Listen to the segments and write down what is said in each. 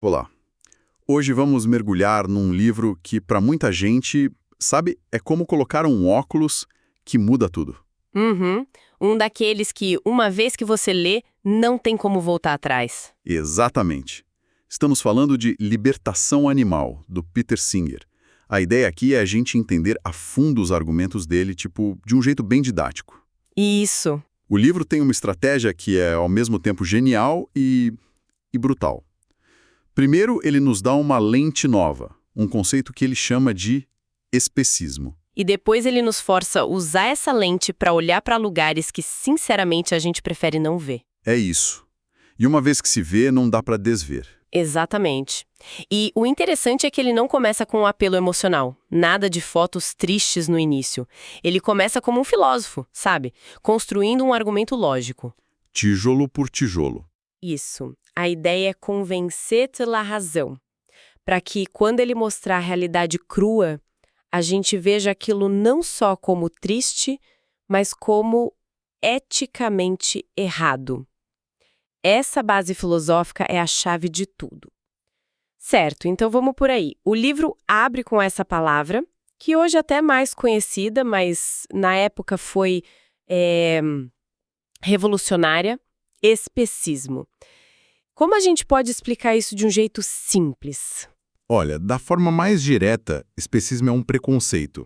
Olá. Hoje vamos mergulhar num livro que, para muita gente, sabe, é como colocar um óculos que muda tudo. Uhum. Um daqueles que, uma vez que você lê, não tem como voltar atrás. Exatamente. Estamos falando de Libertação Animal, do Peter Singer. A ideia aqui é a gente entender a fundo os argumentos dele, tipo, de um jeito bem didático. Isso. O livro tem uma estratégia que é, ao mesmo tempo, genial e brutal. Primeiro, ele nos dá uma lente nova, um conceito que ele chama de especismo. E depois ele nos força a usar essa lente para olhar para lugares que, sinceramente, a gente prefere não ver. É isso. E uma vez que se vê, não dá para desver. Exatamente. E o interessante é que ele não começa com um apelo emocional, nada de fotos tristes no início. Ele começa como um filósofo, sabe? Construindo um argumento lógico. Tijolo por tijolo. Isso. A ideia é convencer pela razão, para que, quando ele mostrar a realidade crua, a gente veja aquilo não só como triste, mas como eticamente errado. Essa base filosófica é a chave de tudo. Certo, então vamos por aí. O livro abre com essa palavra, que hoje é até mais conhecida, mas na época foi revolucionária, especismo. Como a gente pode explicar isso de um jeito simples? Olha, da forma mais direta, especismo é um preconceito.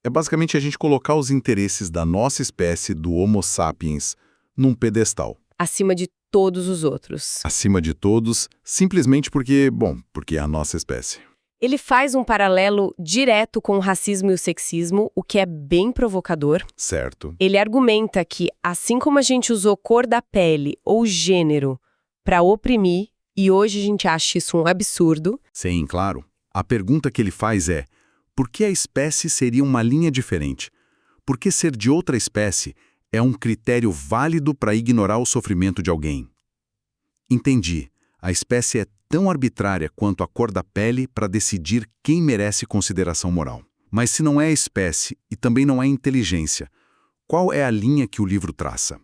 É basicamente a gente colocar os interesses da nossa espécie, do Homo sapiens, num pedestal. Acima de todos os outros. Acima de todos, simplesmente porque é a nossa espécie. Ele faz um paralelo direto com o racismo e o sexismo, o que é bem provocador. Certo. Ele argumenta que, assim como a gente usou cor da pele ou gênero para oprimir, e hoje a gente acha isso um absurdo. Sim, claro. A pergunta que ele faz é: por que a espécie seria uma linha diferente? Por que ser de outra espécie é um critério válido para ignorar o sofrimento de alguém? Entendi. A espécie é tão arbitrária quanto a cor da pele para decidir quem merece consideração moral. Mas se não é a espécie e também não é a inteligência, qual é a linha que o livro traça?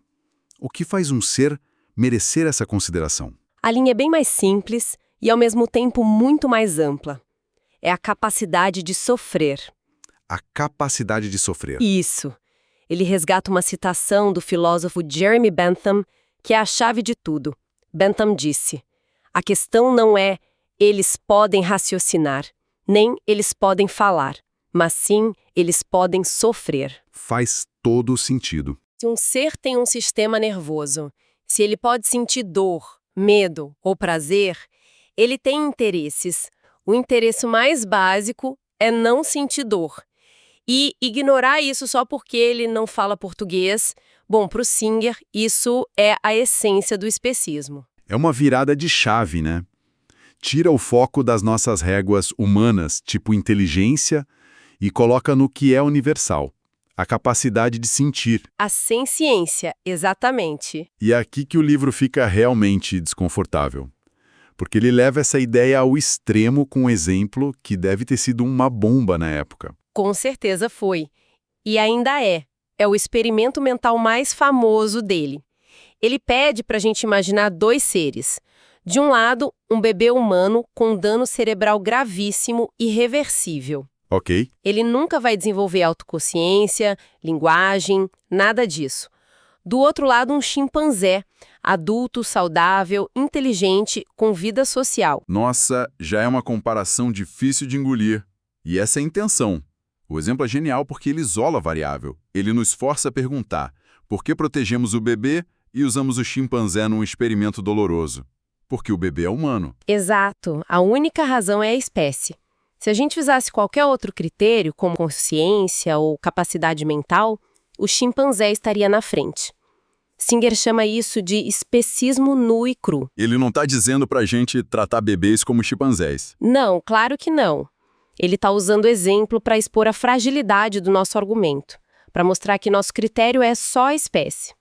O que faz um ser merecer essa consideração? A linha é bem mais simples e, ao mesmo tempo, muito mais ampla. É a capacidade de sofrer. A capacidade de sofrer. Isso. Ele resgata uma citação do filósofo Jeremy Bentham, que é a chave de tudo. Bentham disse: a questão não é eles podem raciocinar, nem eles podem falar, mas sim eles podem sofrer. Faz todo o sentido. Se um ser tem um sistema nervoso, se ele pode sentir dor, medo ou prazer, ele tem interesses. O interesse mais básico é não sentir dor. E ignorar isso só porque ele não fala português, bom, para o Singer, isso é a essência do especismo. É uma virada de chave, né? Tira o foco das nossas réguas humanas, tipo inteligência, e coloca no que é universal, a capacidade de sentir. A senciência, exatamente. E é aqui que o livro fica realmente desconfortável. Porque ele leva essa ideia ao extremo com um exemplo que deve ter sido uma bomba na época. Com certeza foi. E ainda é. É o experimento mental mais famoso dele. Ele pede para a gente imaginar dois seres. De um lado, um bebê humano com dano cerebral gravíssimo e irreversível. Ok. Ele nunca vai desenvolver autoconsciência, linguagem, nada disso. Do outro lado, um chimpanzé, adulto, saudável, inteligente, com vida social. Nossa, já é uma comparação difícil de engolir. E essa é a intenção. O exemplo é genial porque ele isola a variável. Ele nos força a perguntar: por que protegemos o bebê e usamos o chimpanzé num experimento doloroso? Porque o bebê é humano. Exato. A única razão é a espécie. Se a gente usasse qualquer outro critério, como consciência ou capacidade mental, o chimpanzé estaria na frente. Singer chama isso de especismo nu e cru. Ele não está dizendo pra gente tratar bebês como chimpanzés. Não, claro que não. Ele está usando o exemplo para expor a fragilidade do nosso argumento, para mostrar que nosso critério é só a espécie.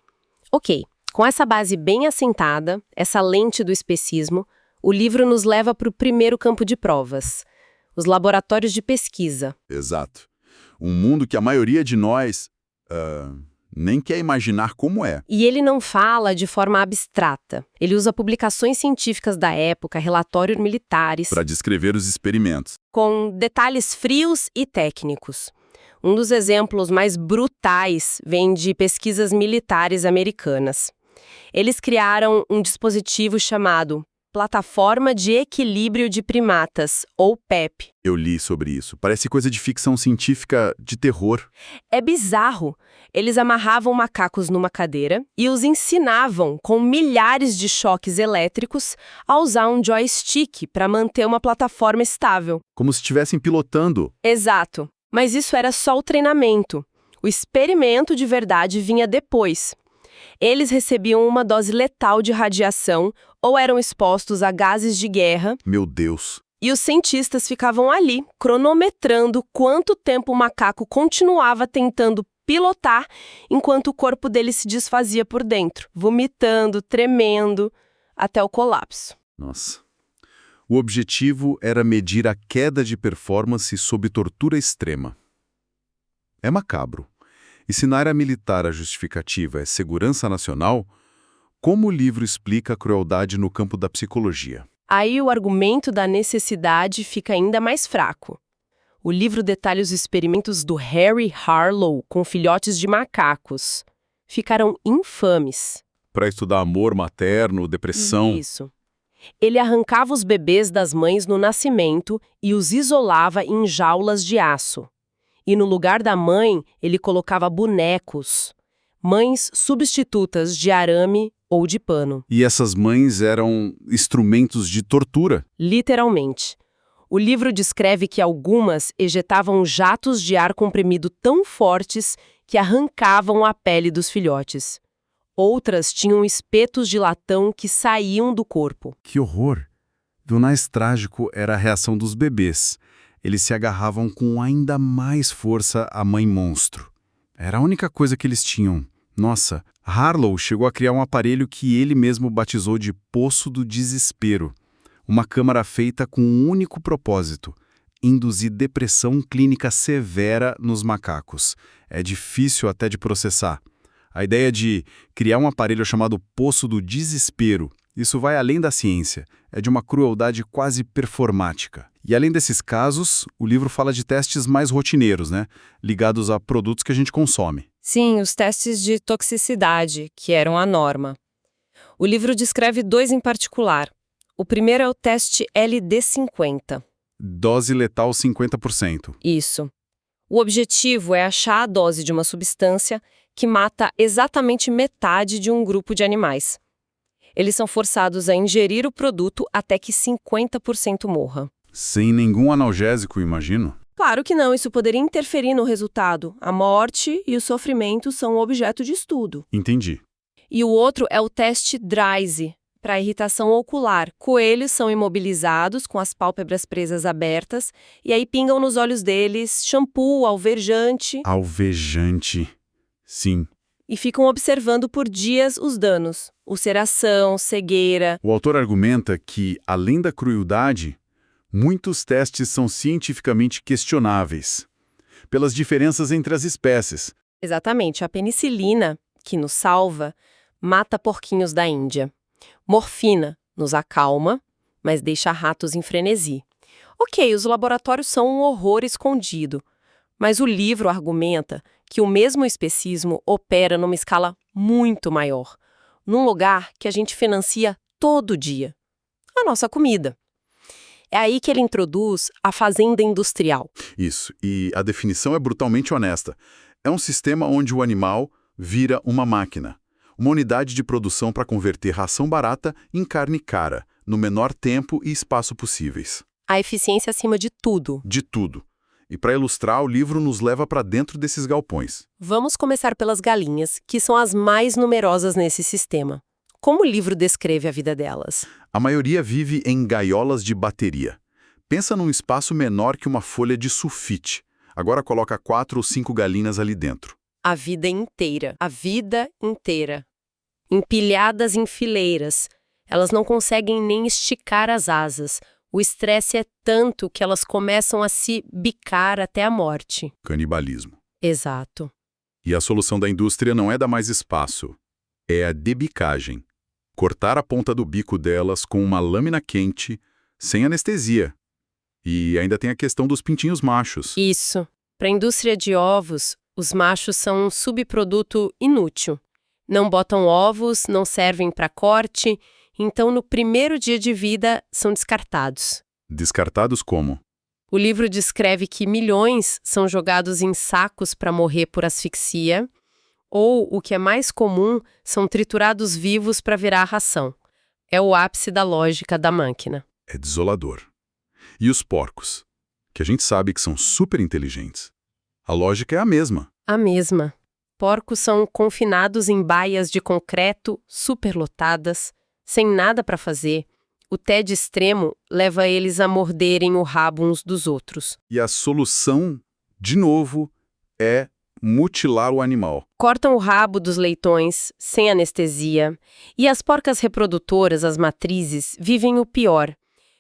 Ok, com essa base bem assentada, essa lente do especismo, o livro nos leva para o primeiro campo de provas, os laboratórios de pesquisa. Exato. Um mundo que a maioria de nós Nem quer imaginar como é. E ele não fala de forma abstrata. Ele usa publicações científicas da época, relatórios militares, Para descrever os experimentos. com detalhes frios e técnicos. Um dos exemplos mais brutais vem de pesquisas militares americanas. Eles criaram um dispositivo chamado Plataforma de Equilíbrio de Primatas, ou PEP. Eu li sobre isso. Parece coisa de ficção científica de terror. É bizarro. Eles amarravam macacos numa cadeira e os ensinavam, com milhares de choques elétricos, a usar um joystick para manter uma plataforma estável. Como se estivessem pilotando. Exato. Mas isso era só o treinamento. O experimento de verdade vinha depois. Eles recebiam uma dose letal de radiação ou eram expostos a gases de guerra, Meu Deus. e os cientistas ficavam ali, cronometrando quanto tempo o macaco continuava tentando pilotar enquanto o corpo dele se desfazia por dentro, vomitando, tremendo, até o colapso. Nossa. O objetivo era medir a queda de performance sob tortura extrema. É macabro. E se na área militar a justificativa é segurança nacional, como o livro explica a crueldade no campo da psicologia? Aí o argumento da necessidade fica ainda mais fraco. O livro detalha os experimentos do Harry Harlow com filhotes de macacos. Ficaram infames. Para estudar amor materno, depressão. Isso. Ele arrancava os bebês das mães no nascimento e os isolava em jaulas de aço. E no lugar da mãe, ele colocava bonecos, mães substitutas de arame ou de pano. E essas mães eram instrumentos de tortura. Literalmente. O livro descreve que algumas ejetavam jatos de ar comprimido tão fortes que arrancavam a pele dos filhotes. Outras tinham espetos de latão que saíam do corpo. Que horror! Do mais trágico era a reação dos bebês. Eles se agarravam com ainda mais força à mãe monstro. Era a única coisa que eles tinham. Nossa, Harlow chegou a criar um aparelho que ele mesmo batizou de Poço do Desespero. Uma câmara feita com um único propósito: induzir depressão clínica severa nos macacos. É difícil até de processar. A ideia de criar um aparelho chamado Poço do Desespero, isso vai além da ciência, é de uma crueldade quase performática. E além desses casos, o livro fala de testes mais rotineiros, né? Ligados a produtos que a gente consome. Sim, os testes de toxicidade, que eram a norma. O livro descreve 2 em particular. O primeiro é o teste LD50. Dose letal 50%. Isso. O objetivo é achar a dose de uma substância que mata exatamente metade de um grupo de animais. Eles são forçados a ingerir o produto até que 50% morra. Sem nenhum analgésico, imagino. Claro que não, isso poderia interferir no resultado. A morte e o sofrimento são objeto de estudo. Entendi. E o outro é o teste DRYSE, para irritação ocular. Coelhos são imobilizados com as pálpebras presas abertas e aí pingam nos olhos deles shampoo, alvejante Alvejante. Sim. e ficam observando por dias os danos. Ulceração, cegueira. O autor argumenta que, além da crueldade, muitos testes são cientificamente questionáveis, pelas diferenças entre as espécies. Exatamente, a penicilina, que nos salva, mata porquinhos da Índia. Morfina nos acalma, mas deixa ratos em frenesi. Ok, os laboratórios são um horror escondido, mas o livro argumenta que o mesmo especismo opera numa escala muito maior, num lugar que a gente financia todo dia: a nossa comida. É aí que ele introduz a fazenda industrial. Isso, e a definição é brutalmente honesta. É um sistema onde o animal vira uma máquina, uma unidade de produção para converter ração barata em carne cara, no menor tempo e espaço possíveis. A eficiência acima de tudo. De tudo. E para ilustrar, o livro nos leva para dentro desses galpões. Vamos começar pelas galinhas, que são as mais numerosas nesse sistema. Como o livro descreve a vida delas? A maioria vive em gaiolas de bateria. Pensa num espaço menor que uma folha de sulfite. Agora coloca 4 ou 5 galinhas ali dentro. A vida inteira. A vida inteira. Empilhadas em fileiras. Elas não conseguem nem esticar as asas. O estresse é tanto que elas começam a se bicar até a morte. Canibalismo. Exato. E a solução da indústria não é dar mais espaço, é a debicagem. Cortar a ponta do bico delas com uma lâmina quente, sem anestesia. E ainda tem a questão dos pintinhos machos. Isso. Para a indústria de ovos, os machos são um subproduto inútil. Não botam ovos, não servem para corte, então no primeiro dia de vida são descartados. Descartados como? O livro descreve que milhões são jogados em sacos para morrer por asfixia, ou, o que é mais comum, são triturados vivos para virar ração. É o ápice da lógica da máquina. É desolador. E os porcos, que a gente sabe que são super inteligentes. A lógica é a mesma. A mesma. Porcos são confinados em baias de concreto superlotadas, sem nada para fazer. O tédio extremo leva eles a morderem o rabo uns dos outros. E a solução, de novo, é mutilar o animal. Cortam o rabo dos leitões, sem anestesia, e as porcas reprodutoras, as matrizes, vivem o pior.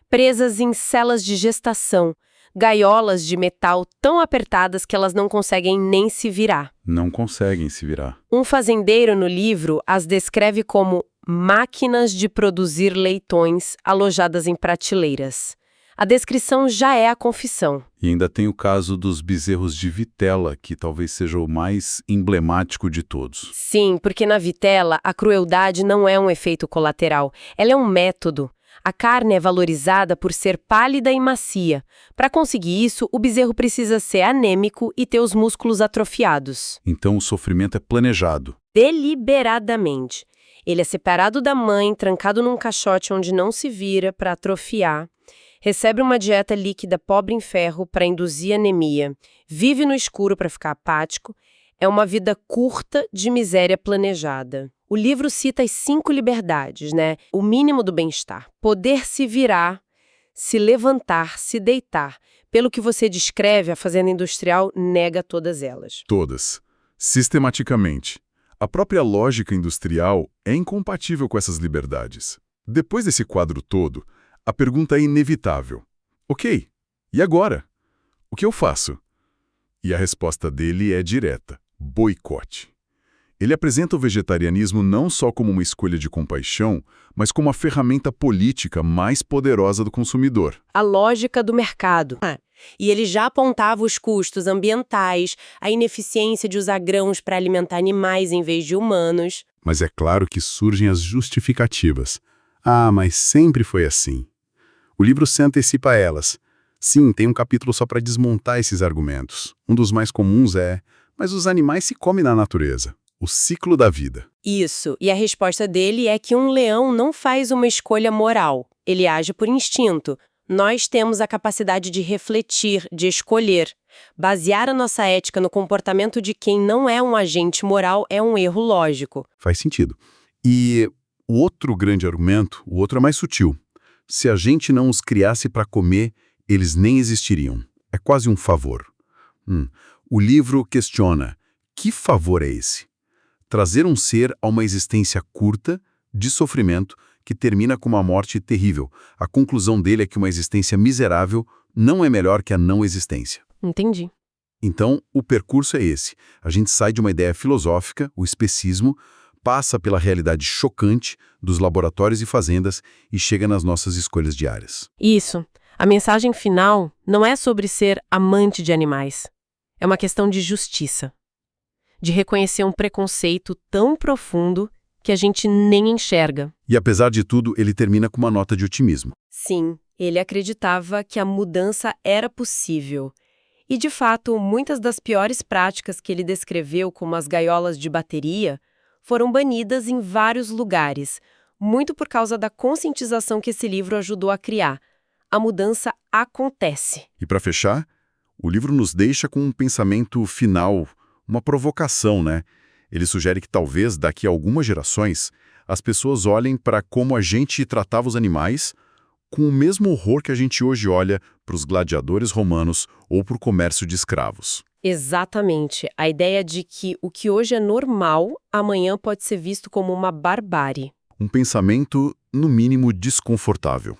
Presas em celas de gestação, gaiolas de metal tão apertadas que elas não conseguem nem se virar. Não conseguem se virar. Um fazendeiro no livro as descreve como máquinas de produzir leitões alojadas em prateleiras. A descrição já é a confissão. E ainda tem o caso dos bezerros de vitela, que talvez seja o mais emblemático de todos. Sim, porque na vitela a crueldade não é um efeito colateral, ela é um método. A carne é valorizada por ser pálida e macia. Para conseguir isso, o bezerro precisa ser anêmico e ter os músculos atrofiados. Então o sofrimento é planejado. Deliberadamente. Ele é separado da mãe, trancado num caixote onde não se vira para atrofiar. Recebe uma dieta líquida pobre em ferro para induzir anemia. Vive no escuro para ficar apático. É uma vida curta de miséria planejada. O livro cita as 5 liberdades, né? O mínimo do bem-estar. Poder se virar, se levantar, se deitar. Pelo que você descreve, a fazenda industrial nega todas elas. Todas. Sistematicamente. A própria lógica industrial é incompatível com essas liberdades. Depois desse quadro todo, a pergunta é inevitável. Ok, e agora? O que eu faço? E a resposta dele é direta: boicote. Ele apresenta o vegetarianismo não só como uma escolha de compaixão, mas como a ferramenta política mais poderosa do consumidor. A lógica do mercado. E ele já apontava os custos ambientais, a ineficiência de usar grãos para alimentar animais em vez de humanos. Mas é claro que surgem as justificativas. Ah, mas sempre foi assim. O livro se antecipa a elas. Sim, tem um capítulo só para desmontar esses argumentos. Um dos mais comuns é: mas os animais se comem na natureza. O ciclo da vida. Isso, e a resposta dele é que um leão não faz uma escolha moral. Ele age por instinto. Nós temos a capacidade de refletir, de escolher. Basear a nossa ética no comportamento de quem não é um agente moral é um erro lógico. Faz sentido. E o outro grande argumento, o outro é mais sutil. Se a gente não os criasse para comer, eles nem existiriam. É quase um favor. O livro questiona: que favor é esse? Trazer um ser a uma existência curta, de sofrimento, que termina com uma morte terrível. A conclusão dele é que uma existência miserável não é melhor que a não existência. Entendi. Então, o percurso é esse. A gente sai de uma ideia filosófica, o especismo, passa pela realidade chocante dos laboratórios e fazendas e chega nas nossas escolhas diárias. Isso. A mensagem final não é sobre ser amante de animais. É uma questão de justiça. De reconhecer um preconceito tão profundo que a gente nem enxerga. E apesar de tudo, ele termina com uma nota de otimismo. Sim, ele acreditava que a mudança era possível. E, de fato, muitas das piores práticas que ele descreveu, como as gaiolas de bateria, foram banidas em vários lugares, muito por causa da conscientização que esse livro ajudou a criar. A mudança acontece. E para fechar, o livro nos deixa com um pensamento final, uma provocação, né? Ele sugere que talvez, daqui a algumas gerações, as pessoas olhem para como a gente tratava os animais com o mesmo horror que a gente hoje olha para os gladiadores romanos ou para o comércio de escravos. Exatamente. A ideia de que o que hoje é normal, amanhã pode ser visto como uma barbárie. Um pensamento, no mínimo, desconfortável.